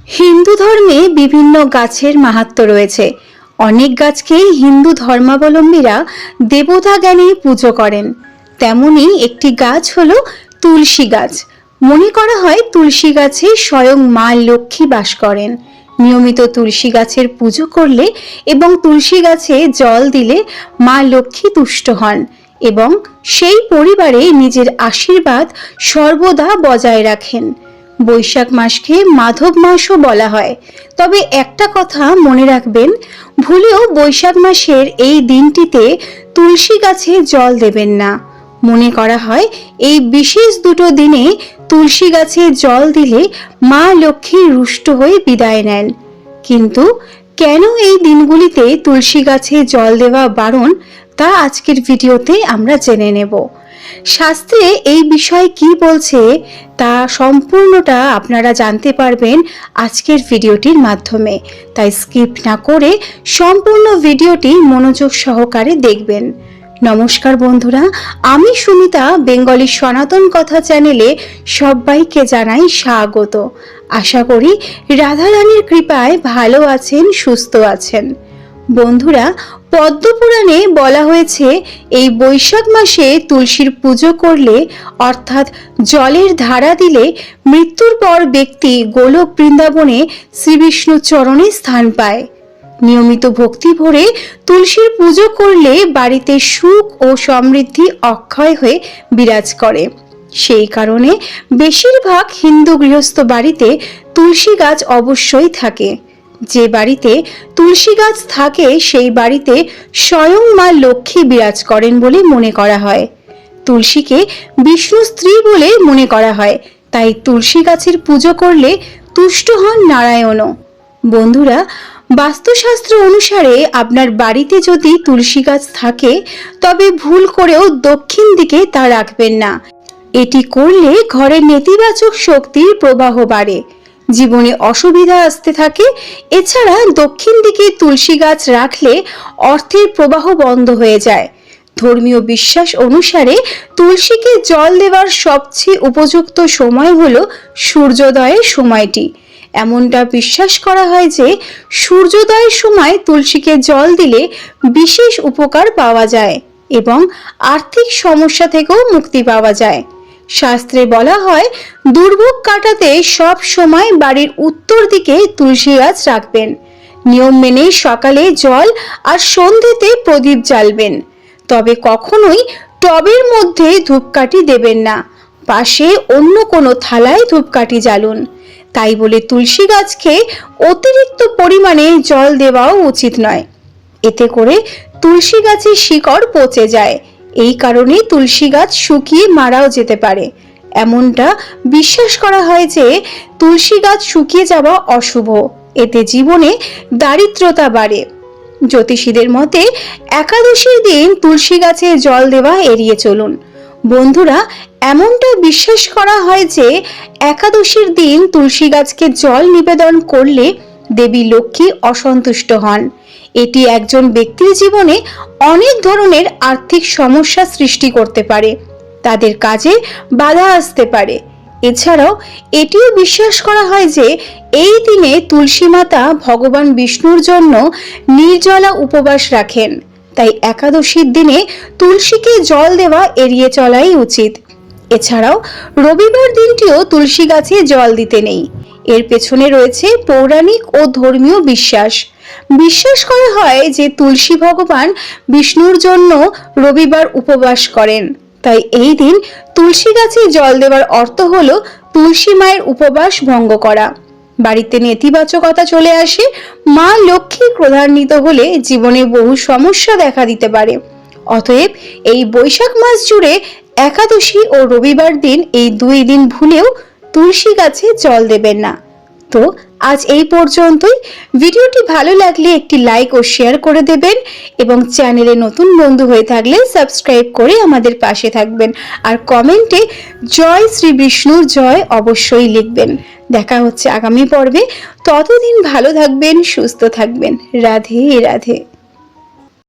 হিন্দু ধর্মে বিভিন্ন গাছের মাহাত্ম্য রয়েছে। অনেক গাছকেই হিন্দু ধর্মাবলম্বীরা দেবতা জ্ঞানে পুজো করেন। তেমনি একটি গাছ হলো তুলসী গাছ। মনে করা হয় তুলসী গাছে স্বয়ং মা লক্ষ্মী বাস করেন। নিয়মিত তুলসী গাছের পুজো করলে এবং তুলসী গাছে জল দিলে মা লক্ষ্মী তুষ্ট হন এবং সেই পরিবারে নিজের আশীর্বাদ সর্বদা বজায় রাখেন। বৈশাখ মাসকে মাধব মাসও বলা হয়। তবে একটা কথা মনে রাখবেন, ভুলেও বৈশাখ মাসের এই দিনটিতে তুলসী গাছে জল দেবেন না। মনে করা হয় এই বিশেষ দুটো দিনে তুলসী গাছে জল দিলে মা লক্ষ্মী রুষ্ট হয়ে বিদায় নেন। কিন্তু কেন এই দিনগুলিতে তুলসী গাছে জল দেওয়া বারণ, তা আজকের ভিডিওতে আমরা জেনে নেব। শাস্ত্রে এই বিষয়ে কি বলছে তা সম্পূর্ণটা আপনারা জানতে পারবেন আজকের ভিডিওটির মাধ্যমে। তাই স্কিপ না করে সম্পূর্ণ ভিডিওটি মনোযোগ সহকারে দেখবেন। নমস্কার বন্ধুরা, আমি সুমিতা বেঙ্গলি সনাতন কথা চ্যানেলে সবাইকে জানাই স্বাগত। আশা করি রাধারানীর কৃপায় ভালো আছেন, সুস্থ আছেন। বন্ধুরা, পদ্মপুরাণে বলা হয়েছে এই বৈশাখ মাসে তুলসীর পুজো করলে অর্থাৎ জলের ধারা দিলে মৃত্যুর পর ব্যক্তি গোলক বৃন্দাবনে শ্রীবিষ্ণুর চরণে স্থান পায়। নিয়মিত ভক্তি ভরে তুলসীর পুজো করলে বাড়িতে সুখ ও সমৃদ্ধি অক্ষয় হয়ে বিরাজ করে। সেই কারণে বেশিরভাগ হিন্দু গৃহস্থ বাড়িতে তুলসী গাছ অবশ্যই থাকে। যে বাড়িতে তুলসী গাছ থাকে সেই বাড়িতে স্বয়ং মা লক্ষ্মী বিরাজ করেন বলে মনে করা হয়। তুলসীকে বিষ্ণু স্ত্রী বলে মনে করা হয়, তাই তুলসী গাছের পুজো করলে তুষ্ট হন নারায়ণও। বন্ধুরা, বাস্তুশাস্ত্র অনুসারে আপনার বাড়িতে যদি তুলসী গাছ থাকে তবে ভুল করেও দক্ষিণ দিকে তা রাখবেন না। এটি করলে ঘরের নেতিবাচক শক্তির প্রবাহ বাড়ে, জীবনে অসুবিধা আসতে থাকে। এছাড়া দক্ষিণ দিকে তুলসী গাছ রাখলে অর্থের প্রবাহ বন্ধ হয়ে যায়। ধর্মীয় বিশ্বাস অনুসারে তুলসীকে জল দেওয়ার সবচেয়ে উপযুক্ত সময় হলো সূর্যোদয়ের সময়টি। এমনটা বিশ্বাস করা হয় যে সূর্যোদয়ের সময় তুলসীকে জল দিলে বিশেষ উপকার পাওয়া যায় এবং আর্থিক সমস্যা থেকেও মুক্তি পাওয়া যায়। শাস্ত্রে বলা হয় দুর্ভোগ কাটাতে সব সময় বাড়ির উত্তর দিকে তুলসী গাছ রাখবেন। নিয়ম মেনে সকালে জল আর সন্ধ্যেতে প্রদীপ জ্বালবেন। তবে কখনোই টবের মধ্যে ধূপকাঠি দেবেন না, পাশে অন্য কোনো থালায় ধূপকাঠি জ্বালুন। তাই বলে তুলসী গাছকে অতিরিক্ত পরিমাণে জল দেওয়াও উচিত নয়। এতে করে তুলসী গাছের শিকড় পচে যায়। এই কারণে তুলসী গাছ শুকিয়ে মারাও যেতে পারে। এমনটা বিশ্বাস করা হয় যে তুলসী গাছ শুকিয়ে যাওয়া অশুভ, এতে জীবনে দারিদ্রতা বাড়ে। জ্যোতিষীদের মতে একাদশীর দিন তুলসী গাছে জল দেওয়া এড়িয়ে চলুন। বন্ধুরা, এমনটা বিশ্বাস করা হয় যে একাদশীর দিন তুলসী গাছকে জল নিবেদন করলে দেবী লক্ষ্মী অসন্তুষ্ট হন। এটি একজন ব্যক্তির জীবনে অনেক ধরনের আর্থিক সমস্যা সৃষ্টি করতে পারে, তাদের কাজে বাধা আসতে পারে। এছাড়াও এটিও বিশ্বাস করা হয় যে এই দিনে তুলসী মাতা ভগবান বিষ্ণুর জন্য নির্জলা উপবাস রাখেন। তাই একাদশীর দিনে তুলসীকে জল দেওয়া এড়িয়ে চলাই উচিত। এছাড়াও রবিবার দিনটিও তুলসী গাছে জল দিতে নেই। এর পেছনে রয়েছে পৌরাণিক ও ধর্মীয় বিশ্বাস। বিশ্বাস করা হয় যে তুলসী ভগবান বিষ্ণুর জন্য রবিবার উপবাস করেন। তাই এই দিন তুলসী গাছে জল দেওয়ার অর্থ হলো তুলসী মায়ের উপবাস ভঙ্গ করা। বাড়িতে নেতিবাচকতা চলে আসে। মা লক্ষ্মী ক্রোধান্বিত হলে জীবনে বহু সমস্যা দেখা দিতে পারে। অতএব এই বৈশাখ মাস জুড়ে একাদশী ও রবিবার দিন এই দুই দিন ভুলেও তুলসী গাছে জল দেবেন না। তো আজ এই পর্যন্তই। ভিডিওটি ভালো লাগলে একটি লাইক ও শেয়ার করে দেবেন এবং চ্যানেলে নতুন বন্ধু হয়ে থাকলে সাবস্ক্রাইব করে আমাদের পাশে থাকবেন আর কমেন্টে জয় শ্রী বিষ্ণুর জয় অবশ্যই লিখবেন। দেখা হচ্ছে আগামী পর্বে। ততদিন ভালো থাকবেন, সুস্থ থাকবেন। রাধে রাধে।